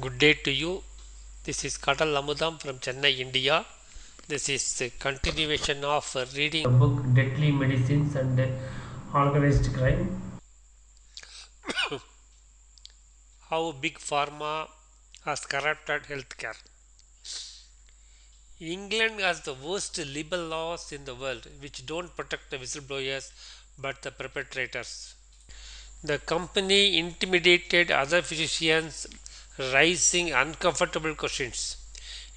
Good day to you. This is Kadal Amudam from Chennai, India. This is a continuation of reading the book Deadly Medicines and Organized Crime. How Big Pharma has corrupted healthcare. England has the worst libel laws in the world, which don't protect the whistleblowers but the perpetrators. The company intimidated other physicians, raising uncomfortable questions.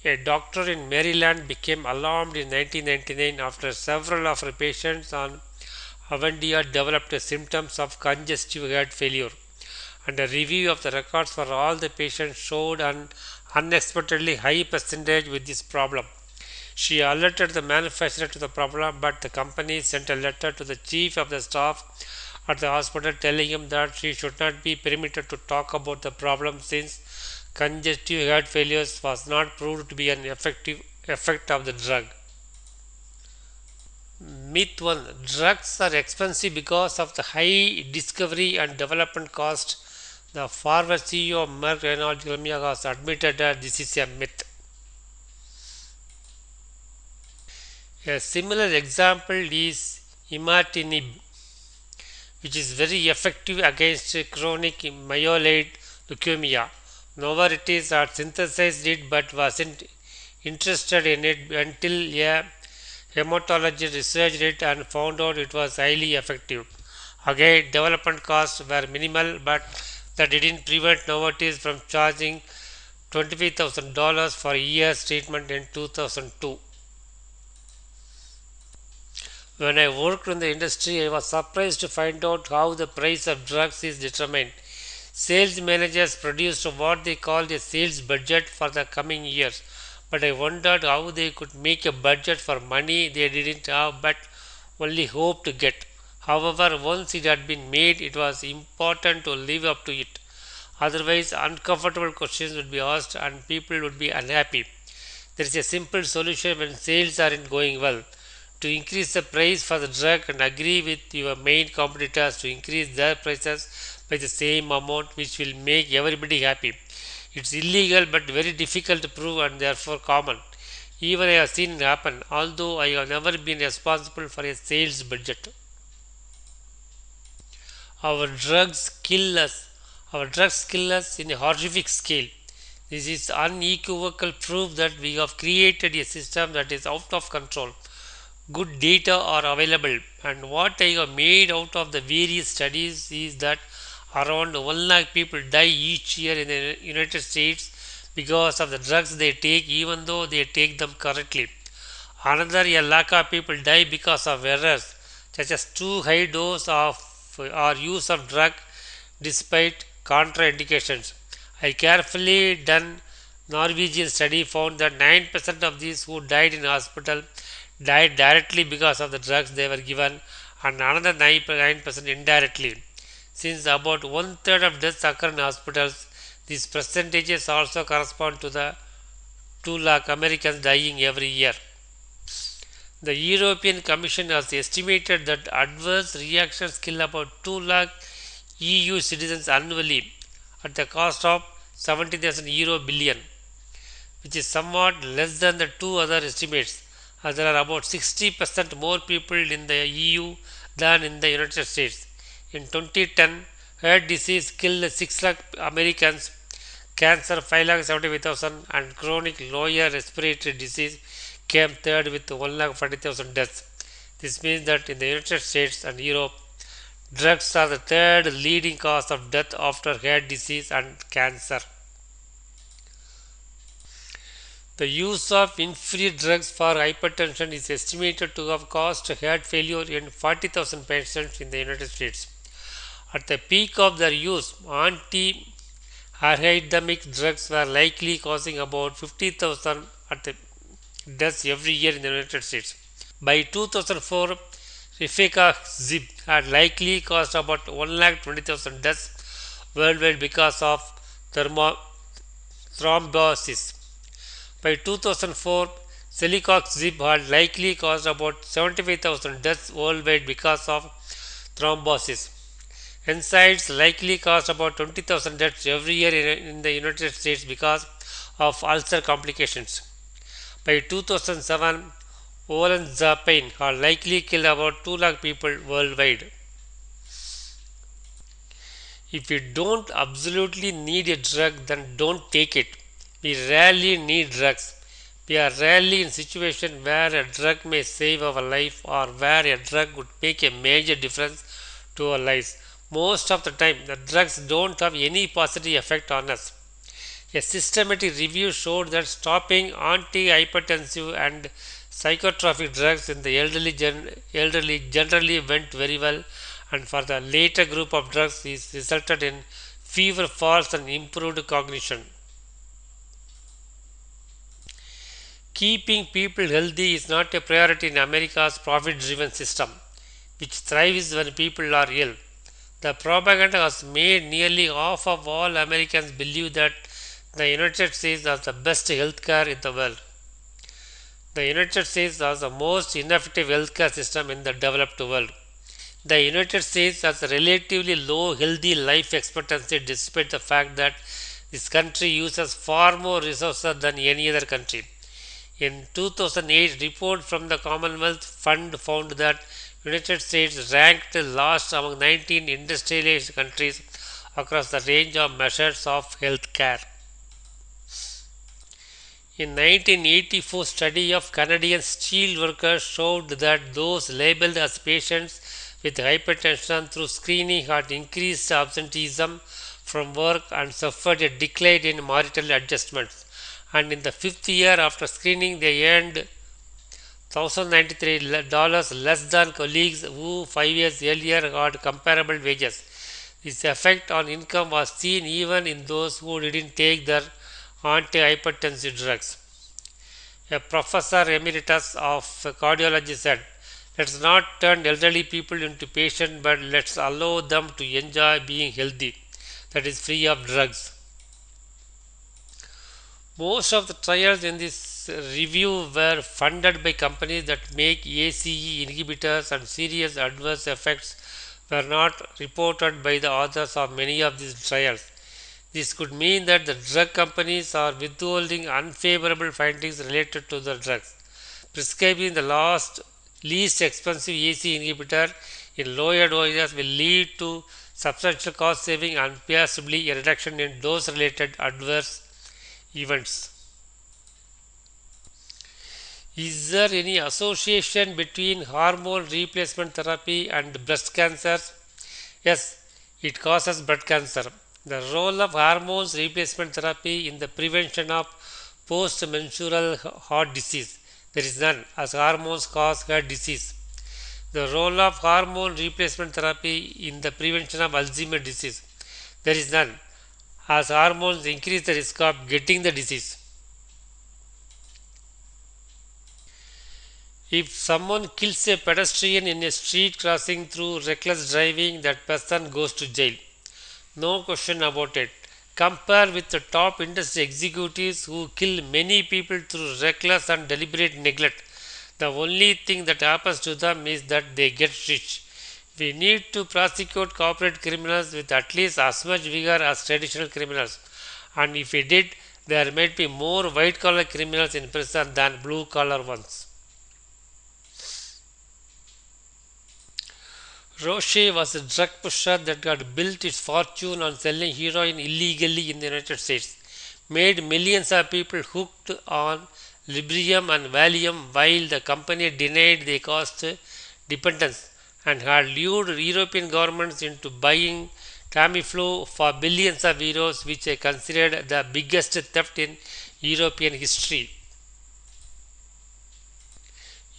A doctor in Maryland became alarmed in 1999 after several of her patients on Avandia developed symptoms of congestive heart failure, and a review of the records for all the patients showed an unexpectedly high percentage with this problem. She alerted the manufacturer to the problem, but the company sent a letter to the chief of the staff at the hospital telling him that she should not be permitted to talk about the problem since congestive heart failure was not proved to be an effective effect of the drug. Myth 1. Drugs are expensive because of the high discovery and development cost. The former CEO of Merck Reynolds Gilmia has admitted that this is a myth. A similar example is imatinib, which is very effective against chronic myeloid leukemia. Novartis had synthesized it but wasn't interested in it until a hematologist researched it and found out it was highly effective. Again, development costs were minimal, but that didn't prevent Novartis from charging $25,000 for a year's treatment in 2002. When I worked in the industry, I was surprised to find out how the price of drugs is determined. Sales managers produced what they called a sales budget for the coming years, but I wondered how they could make a budget for money they didn't have but only hoped to get. However, once it had been made, it was important to live up to it. Otherwise, uncomfortable questions would be asked and people would be unhappy. There is a simple solution when sales aren't going well: to increase the price for the drug and agree with your main competitors to increase their prices by the same amount, which will make everybody happy. It's illegal but very difficult to prove and therefore common. Even I have seen it happen, although I have never been responsible for a sales budget. Our drugs kill us. Our drugs kill us in a horrific scale. This is unequivocal proof that we have created a system that is out of control. Good data are available, and what I have made out of the various studies is that around 1 lakh people die each year in the United States because of the drugs they take, even though they take them correctly. Another a lakh of people die because of errors, such as too high dose of or use of drug despite contraindications. A carefully done Norwegian study found that 9% of these who died in hospital died directly because of the drugs they were given, and another 9% indirectly. Since about one third of deaths occur in hospitals, these percentages also correspond to the 2 lakh Americans dying every year. The European Commission has estimated that adverse reactions kill about 2 lakh EU citizens annually at the cost of 70,000 euro billion, which is somewhat less than the two other estimates, as there are about 60% more people in the EU than in the United States. In 2010, heart disease killed 6 lakh Americans, cancer 5 lakh 75,000, and chronic lower respiratory disease came third with 1 lakh 40,000 deaths. This means that in the United States and Europe, drugs are the third leading cause of death after heart disease and cancer. The use of inferior drugs for hypertension is estimated to have caused heart failure in 40,000 patients in the United States. At the peak of their use, anti-arrhythmic drugs were likely causing about 50,000 deaths every year in the United States. By 2004, rifaximin had likely caused about 1,20,000 deaths worldwide because of thrombosis. By 2004, celecoxib had likely caused about 75,000 deaths worldwide because of thrombosis. NSAIDs likely caused about 20,000 deaths every year in the United States because of ulcer complications. By 2007, olanzapine had likely killed about 2 lakh people worldwide. If you don't absolutely need a drug, then don't take it. We rarely need drugs. We are rarely in a situation where a drug may save our life or where a drug would make a major difference to our lives. Most of the time, the drugs don't have any positive effect on us. A systematic review showed that stopping antihypertensive and psychotropic drugs in the elderly generally went very well, and for the later group of drugs, this resulted in fewer falls and improved cognition. Keeping people healthy is not a priority in America's profit driven system, which thrives when people are ill. The propaganda has made nearly half of all Americans believe that the United States has the best healthcare in the world. The United States has the most ineffective healthcare system in the developed world. The United States has a relatively low healthy life expectancy despite the fact that this country uses far more resources than any other country. In 2008 report from the Commonwealth Fund found that United States ranked last among 19 industrialized countries across the range of measures of health care. In 1984 study of Canadian steel workers showed that those labeled as patients with hypertension through screening had increased absenteeism from work and suffered a decline in marital adjustments. And in the fifth year after screening, they earned $1,093 less than colleagues who 5 years earlier had comparable wages. This effect on income was seen even in those who didn't take their antihypertensive drugs. A professor emeritus of cardiology said, let's not turn elderly people into patients, but let's allow them to enjoy being healthy, that is, free of drugs. Most of the trials in this review were funded by companies that make ACE inhibitors, and serious adverse effects were not reported by the authors of many of these trials. This could mean that the drug companies are withholding unfavorable findings related to the drugs. Prescribing the least expensive ACE inhibitor in lower doses will lead to substantial cost saving and possibly a reduction in dose related adverse events. Is there any association between hormone replacement therapy and breast cancer? Yes, it causes breast cancer. The role of hormones replacement therapy in the prevention of post-menstrual heart disease. There is none, as hormones cause heart disease. The role of hormone replacement therapy in the prevention of Alzheimer's disease. There is none, as hormones increase the risk of getting the disease. If someone kills a pedestrian in a street crossing through reckless driving, that person goes to jail. No question about it. Compare with the top industry executives who kill many people through reckless and deliberate neglect. The only thing that happens to them is that they get rich. We need to prosecute corporate criminals with at least as much vigor as traditional criminals. And if we did, there might be more white collar criminals in prison than blue collar ones. Roche was a drug pusher that had built its fortune on selling heroin illegally in the United States, made millions of people hooked on Librium and Valium while the company denied they caused dependence, and had lured European governments into buying Tamiflu for billions of euros, which I considered the biggest theft in European history.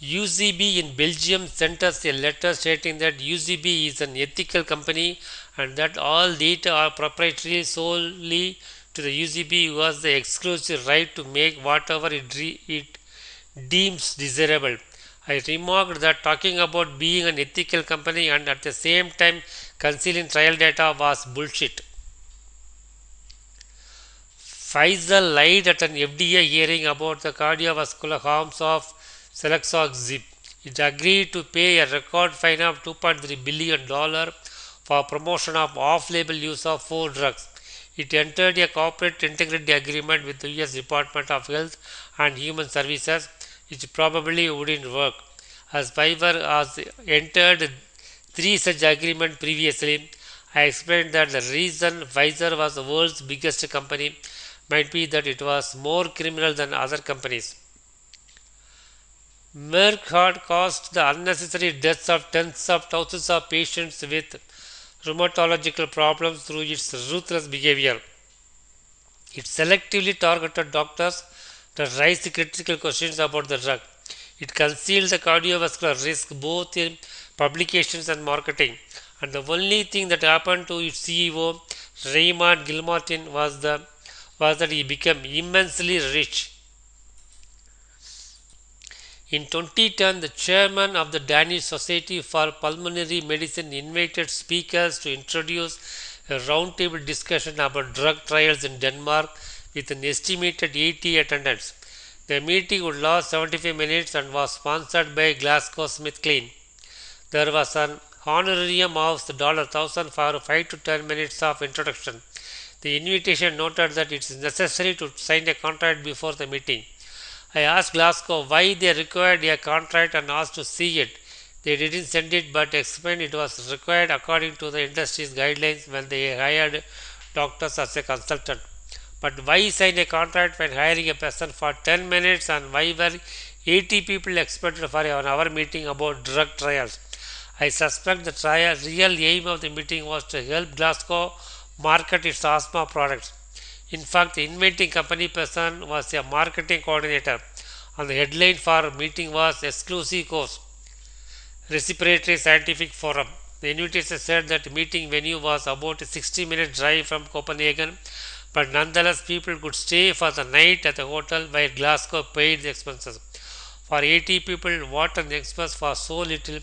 UCB in Belgium sent us a letter stating that UCB is an ethical company and that all data are proprietary solely to the UCB, who has the exclusive right to make whatever it deems desirable. I remarked that talking about being an ethical company and at the same time concealing trial data was bullshit. Pfizer lied at an FDA hearing about the cardiovascular harms of Celecoxib. It agreed to pay a record fine of $2.3 billion for promotion of off-label use of four drugs. It entered a corporate integrity agreement with the US Department of Health and Human Services, which probably wouldn't work, as Pfizer has entered three such agreements previously. I explained that the reason Pfizer was the world's biggest company might be that it was more criminal than other companies. Merck had caused the unnecessary deaths of tens of thousands of patients with rheumatological problems through its ruthless behavior. It selectively targeted doctors that raised critical questions about the drug. It concealed the cardiovascular risk both in publications and marketing. And the only thing that happened to its CEO, Raymond Gilmartin, was that he became immensely rich. In 2010, the chairman of the Danish Society for Pulmonary Medicine invited speakers to introduce a roundtable discussion about drug trials in Denmark with an estimated 80 attendants. The meeting would last 75 minutes and was sponsored by GlaxoSmithKline. There was an honorarium of $1,000 for 5 to 10 minutes of introduction. The invitation noted that it is necessary to sign a contract before the meeting. I asked Glasgow why they required a contract and asked to see it. They didn't send it but explained it was required according to the industry's guidelines when they hired doctors as a consultant. But why sign a contract when hiring a person for 10 minutes, and why were 80 people expected for an hour meeting about drug trials? I suspect the real aim of the meeting was to help Glasgow market its asthma products. In fact, the inventing company person was a marketing coordinator, and the headline for the meeting was Exclusive Course, Respiratory Scientific Forum. The invitation said that the meeting venue was about a 60-minute drive from Copenhagen, but nonetheless people could stay for the night at the hotel where Glasgow paid the expenses. For 80 people, what an expense for so little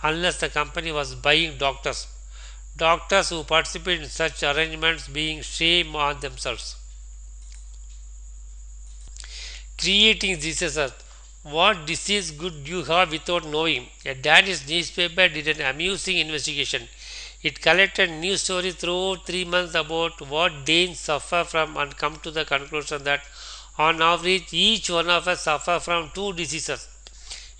unless the company was buying doctors. Doctors who participate in such arrangements being shame on themselves. Creating diseases. What disease could you have without knowing? A Danish newspaper did an amusing investigation. It collected news stories throughout 3 months about what Danes suffer from and come to the conclusion that on average each one of us suffer from two diseases.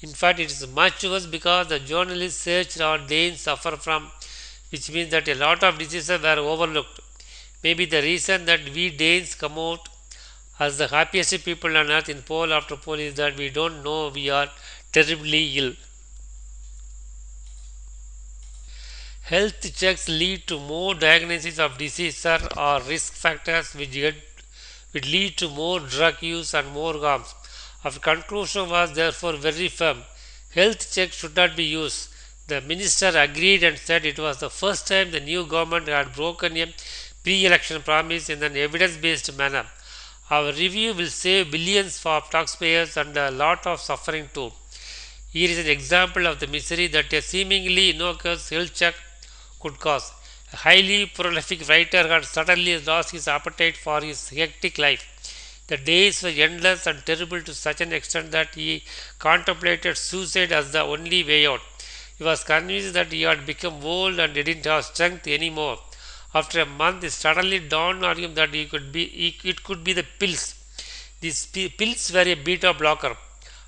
In fact, it is much worse because the journalists searched what Danes suffer from, which means that a lot of diseases were overlooked. Maybe the reason that we Danes come out as the happiest people on earth in poll after poll is that we don't know we are terribly ill. Health checks lead to more diagnosis of disease or risk factors which lead to more drug use and more harms. Our conclusion was therefore very firm. Health checks should not be used. The minister agreed and said it was the first time the new government had broken a pre-election promise in an evidence-based manner. Our review will save billions for taxpayers and a lot of suffering too. Here is an example of the misery that a seemingly innocuous health check could cause. A highly prolific writer had suddenly lost his appetite for his hectic life. The days were endless and terrible to such an extent that he contemplated suicide as the only way out. He was convinced that he had become old and didn't have strength anymore. After a month, it suddenly dawned on him that it could be the pills. These pills were a beta blocker,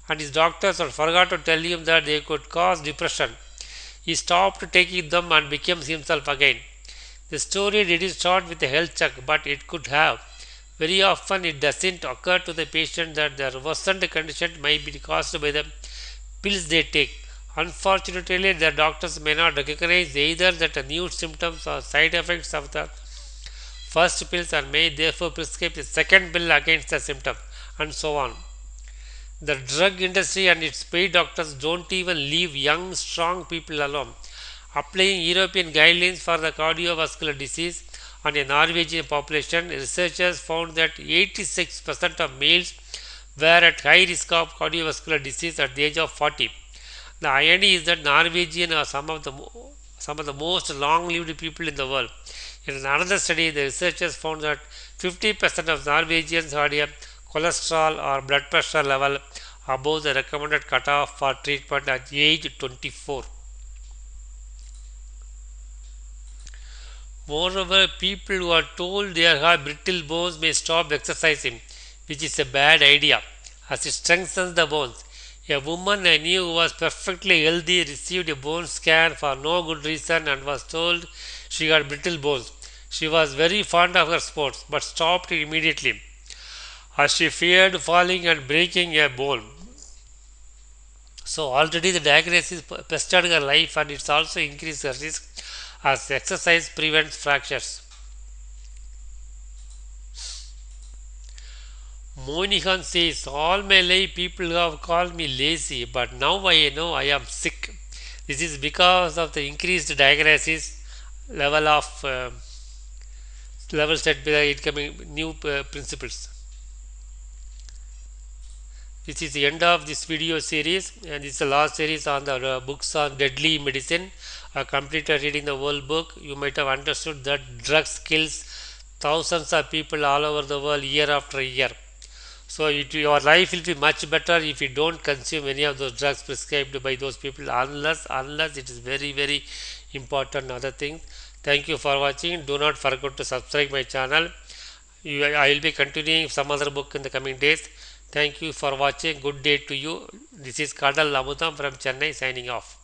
and his doctors had forgot to tell him that they could cause depression. He stopped taking them and became himself again. The story didn't start with a health check, but it could have. Very often, it doesn't occur to the patient that their worsened condition might be caused by the pills they take. Unfortunately, the doctors may not recognize either the new symptoms or side effects of the first pills and may therefore prescribe a second pill against the symptom, and so on. The drug industry and its paid doctors don't even leave young, strong people alone. Applying European guidelines for the cardiovascular disease on a Norwegian population, researchers found that 86% of males were at high risk of cardiovascular disease at the age of 40. The irony is that Norwegians are some of the most long-lived people in the world. In another study, the researchers found that 50% of Norwegians had a cholesterol or blood pressure level above the recommended cutoff for treatment at age 24. Moreover, people who are told they have brittle bones may stop exercising, which is a bad idea as it strengthens the bones. A woman I knew who was perfectly healthy received a bone scan for no good reason and was told she had brittle bones. She was very fond of her sports but stopped immediately as she feared falling and breaking a bone. So already the diagnosis pestered her life and it's also increased her risk as exercise prevents fractures. Monihan says, all my life people have called me lazy, but now I know I am sick. This is because of the increased diagnosis level of level set by the incoming new principles. This is the end of this video series, and this is the last series on the books on deadly medicine. I completed reading the whole book. You might have understood that drugs kills thousands of people all over the world year after year. So your life will be much better if you don't consume any of those drugs prescribed by those people, unless it is very important other things. Thank you for watching. Do not forget to subscribe my channel. I will be continuing some other book in the coming days. Thank you for watching. Good day to you. This is Kadal Amudam from Chennai signing off.